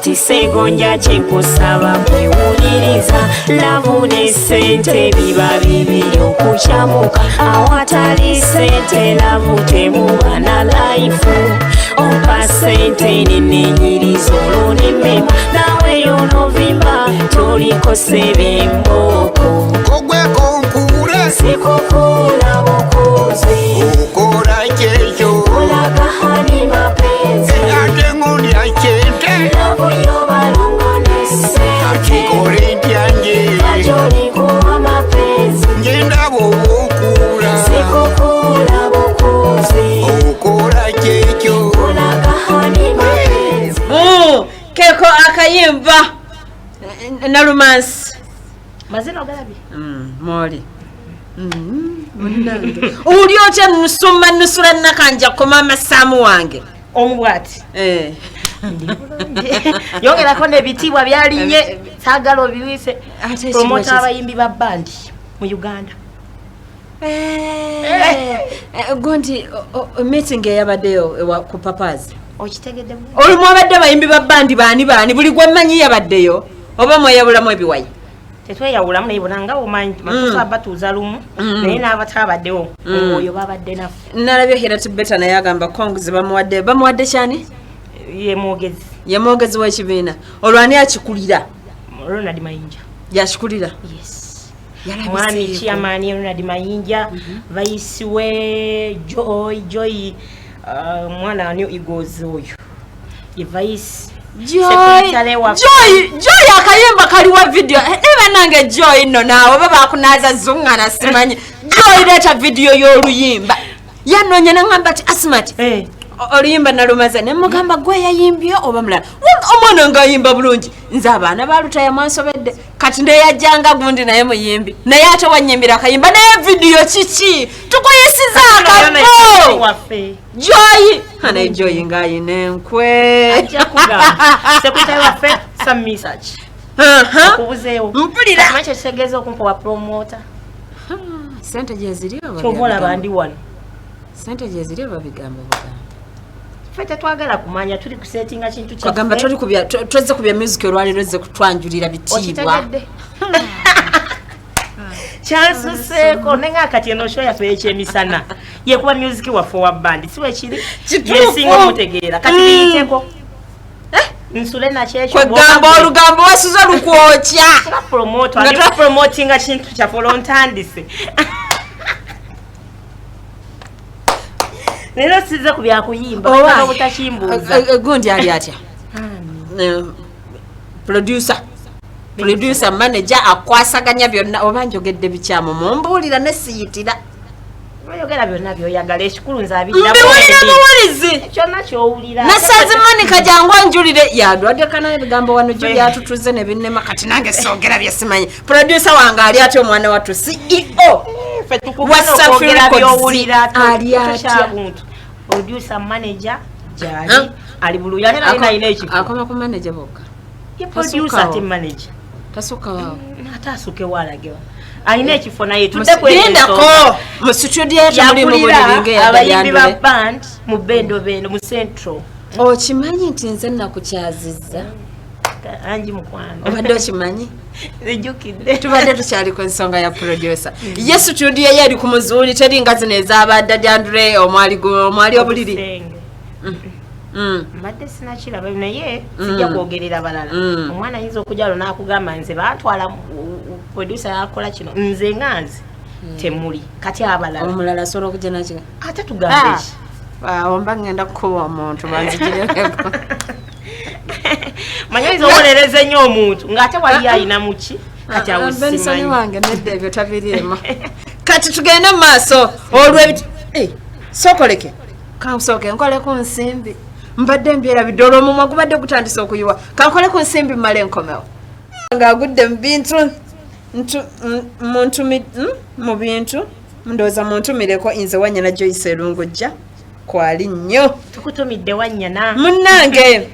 kati segonja kyenkusaba mwewuliriza lavu ne sente biba bibiri okukyamuka awatali sente lavu temuba na laifu ompa sente nenenyiriza olwo nemmema nawe yonovimba toliko sebemboko ogweko nkule sikukula bukuzi ukola kyekyo olaga hani mapenzi ate ngundi akyente lavu yobalongo ne sente akikole ntyange ajolikuwa mapenzi ngenda bwobukula sikukula bukuzi ukola kyekyo olaga hani mapenzi. Keko akayimba na romance Mazina ogalabi moli uli otya Nusuma Nusulah nakanjako mama Samu wange omubwati yongerako n'ebitiibwa byalinye saagala obiwise promota abayimbi ba bandi mu Uganda gondi meeting eyabaddeyo ku papazi okitegedde olumu abadde abayimbi ba bandi baani buli gwemanyi yabaddeyo oba mweyawulamu ebiwayi tetweyawulamu naye bonanga omanyi matusa batuuza lumu naye n'abatabaddewo oyo babadde naffe nalabye Hiratibeta naye agamba konguzi bamuwadde kyani ye mwogezi w'ekibiina olwani akikulira Ronald Mayinja yakikulira mwami chairman Ronald Mayinja vice we Joy mwana wa New Eagles oyo ye vice Joy akayemba kaliwa video eba nange Joy no nawe baba kunaza zungana simanyi Joy leta video y'oluyimba yanonye nangamba ati Asmart oluyimba nalumaze ne mugamba gwe yayimbye oba mulala omwana ngayimba bulungi nze abaana baluta ya mwansobedde kati nde yajjanga gundi naye muyimbi naye ate wanyimbira akayimba naye video kiki tukuyisiza akabo Joy hana Joy ngayine enkwe ajja kugamba sekutari waffe some research kubuzeewo mpulira manche segeza okumpa wa promoter sente jeziriyo chobola bandi wano sente jeziriyo babigamba fete twagala kumanya tuli kusettinga kintu kya kagamba tuli kubya tweze kubya music olwaliro ze kutwanjulira bitibwa chance seko nenga kati eno show ya Ekyemisana ye kuba music wa forward band siwe kiri yesinga mutegeera kati biteko Nusulah na checho kugamba olugambo wasuza lukwokya promoter nga promotinga kintu kya volontandise lero size kubya kuyimba bana obutakimbuza gundi ali atya producer manager akwasaganya byonna obanjogedde bikyamo mumbulira ne siyitira oyogera byonna byoyagala ekikulu nzabirira muwulizi kyonna kyowulira nasazi manika jangu anjulire yadwadde kana ebigambo wano gye byatutuze ne binnema kati nange soogera byesimanyi producer wange ali atya omwana wattu CEO wasafira byowulira ali atya producer manager jali ali buluya era ina ekifo akoma ku manager boka ye producer team manager tasuka wao hata asuke walagewa aina ekifo naye tudde kwenda ko mu studio yetu muri mu bulinge ya abayimbi ba band mu bendo mu central kimanyi nti nze nakukyaziza anji mukwano obadde okimanyi ejukidde tubadde tukyali ku nsonga ya producer ye studio ye yali ku muzuuli teri nga zino ez'abadda Jandre omwali obuliri mbadde sinakiraba naye sijja kwogerera balala omwana ayinza okujalo n'akugamba nze baatwala producer yakola kino nze nganze temuli kati abalala omulala asobola okujja nakiga ate tugambe ki omba ngenda kukuba omuntu banzigireko manyi olereze nnyo omuntu ng'ate wali ayina muki kati awusimanyi wange nedda ebyo tabiriema kati tugende mu maaso olw'ebiti sokoleke kansooke nkole ku nsimbi mbadde mbyera bidolo omumwa gubadde gutandise okuyiwa kankole ku nsimbi mmale enkomewo ng'agudde mu bintu mu bintu ndowooza muntumireko nze wanyana Joyce Erungujja kwali nnyo tukutumidde wanyana munnange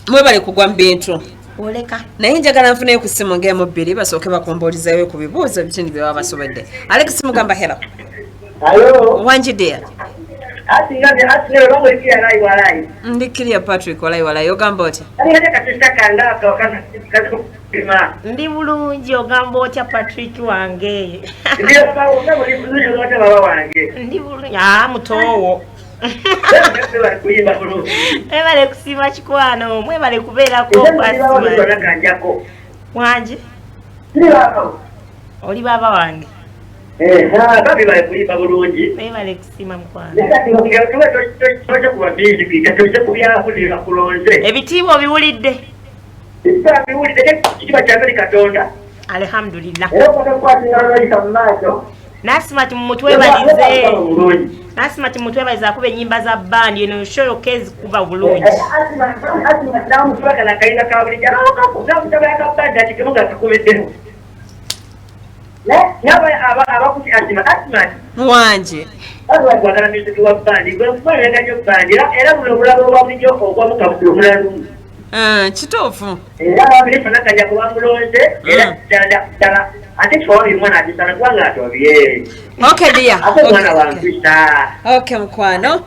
mwebale kugwa mu bintu oleka naye njagala nfuneyo ku ssimu ng'emu bbiri basooke bakumbolizayo ku bibuuzo bitini bye baba basobodde Alex mugamba hera Hello. wanjidea Ndikiriya Patrick walai ogamba otya? Ndi bulungi ogamba otya Patrick wange? Ndi bulungi mutowo. Mwebale kusiima kikwano, mwebale kubeerako nakanjako. Wanje? Oli baba wange. Babi bale kulimba bulungi. Mwebale kusiima mukwano. Ebitiibwa obiwulidde? Alhamdulillah. Asmart mutwebalize. Asmart mutwebalize akuba ennyimba za bandi eno showcase kuba bulungi. Wanje. Kituufu. Okay dear. Okay mukwano.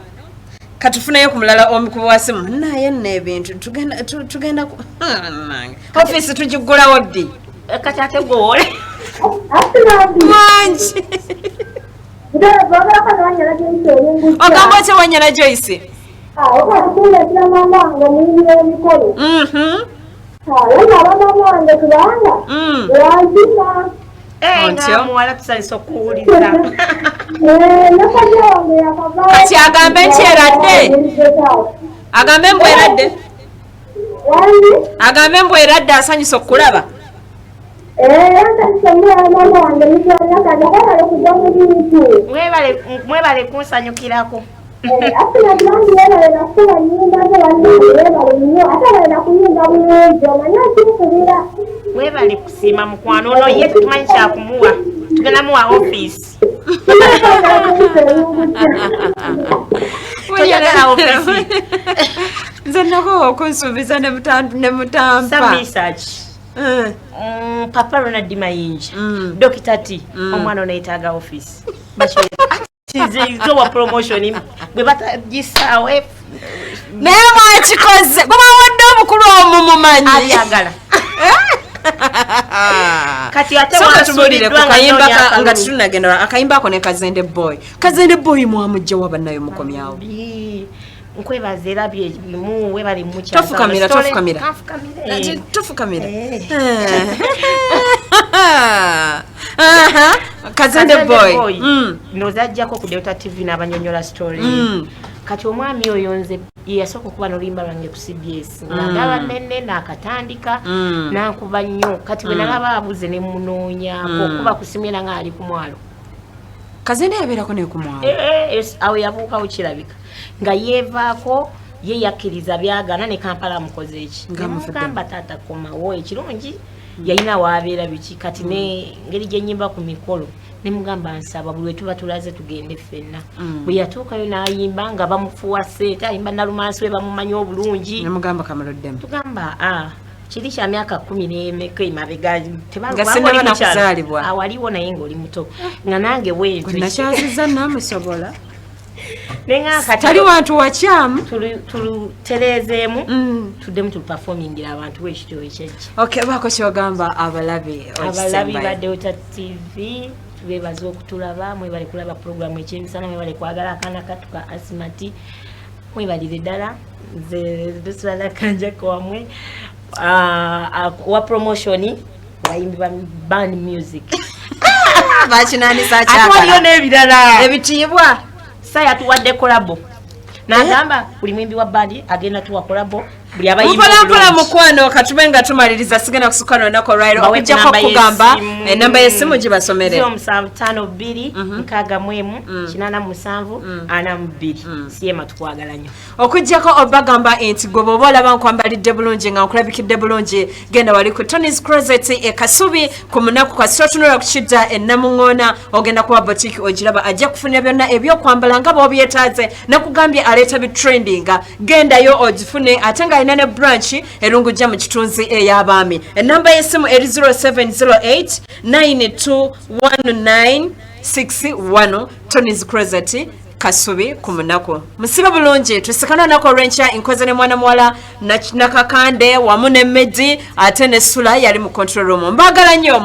Katufunayo ku mulala omukubi wa simu. Naye n'ebintu tugenda ku office tugigulawo ddi? Kati ate gole. Wanje. Ogamba otya Wanyala Joyce? Muwala tusalisa okuwuliriza. Kati agambe nti eradde? Agambe mbw eradde? Agambe mbw eradde asanyusa okulaba? Mwebale kunsanyukirako. Mwebale kusiima mukwano ono ye tumanyi kyakumuwa. Tugenda muwa office. Toyagala office. Nze nako okunsuubiza ne mutampa. Some research. Papa Ronald Mayinja. Dokita T. Omwana ono yeetaaga office. Kizizo wa promotion bwe batagisaawe. Naye mwakikoze. Gwe bawadde omukulu omumumanyi. Ayagala. Kati ate watubulire ku kayimba nga tunagenda akayimba ako ne Kazende Boy. Kazende Boy mwamujja wabannayo mukomyawo. Nkwebaza era byebimu webali mucha. Tofukamira. Kazende Boy. Nozajjako ku Delta TV n'abanyonyola story. Kati omwami oyo nze yasooka okuba n'oluyimba lwange ku CBS. Ndaba nenne n'akatandika n'ankuba nnyo. Kati bwe nalaba abuze ne munoonyaako okuba kusimira nga ali ku mwalo. Kazende yabeerako ne ku mwalo. Awo yabuukawo kirabika. Nga yeevaako ye yakkiriza byagana ne Kampala mukoze eki. Ngamba taata komawo ekirungi yalina waabeera biki kati ne ngeri gyennyimba ku mikolo ne mugamba nsaba buli wetuba tulaze tugende ffenna. Bwe yatuukayo n'ayimba nga bamufuwa seeta ayimba nalumansi we bamumanyi obulungi. Ne mugamba kamaloddemu. Tugamba kiri kya myaka 10 emabega tebalibwa awaliwo naye ng'oli muto nga nange bwentyo nakyaziza namusobola tali wantu wakyamu tulutereezeemu tuddemu tuluperformingira abantu w'ekityo ekyekyo. Okay, baako kyogamba abalabi ba Delta TV bebaza okutulaba mwebale kulaba programu Ekyemisana mwebale kwagala akaana katuka Asmart mwebalire ddala nze Nusulah nakanjako wamwe wa promotion bayimbi ba band music bakinanisa kyakala n'ebirala ebitiibwa saya tuwadde kolabo nagamba buli mwimbi wa bandi agenda tuwa kolabo buli abayimbi mpola mukwano katube nga tumaliriza sigenda kusukana nako right okujjako kugamba enamba y'essimu gibasomere 0752 siema tukwagala nnyo okujjako obagamba enti gwe bw'oba olaba nkwambalidde bulungi nga nkulabikidde bulungi genda wali ku Tony's Closet Kasubi ku munaku kasito tunula ku kidda ennamuŋŋoona ogenda kuba boutique ogiraba ajja kufunira byonna ebyokwambala nga bw'obyetaaze nakugambye aleeta bitrendinga gendayo ogifune ate nga alina ne branch erungujja mu kitunzi ey'abaami ennamba y'essimu eri 0708 921961 Tony's Closet Kasubi ku munaku musiba bulungi tusikana nako rencha inkoze ne mwana mwala nakakande wamu ne Medi ate ne Sula yali mu control room mbagala nnyo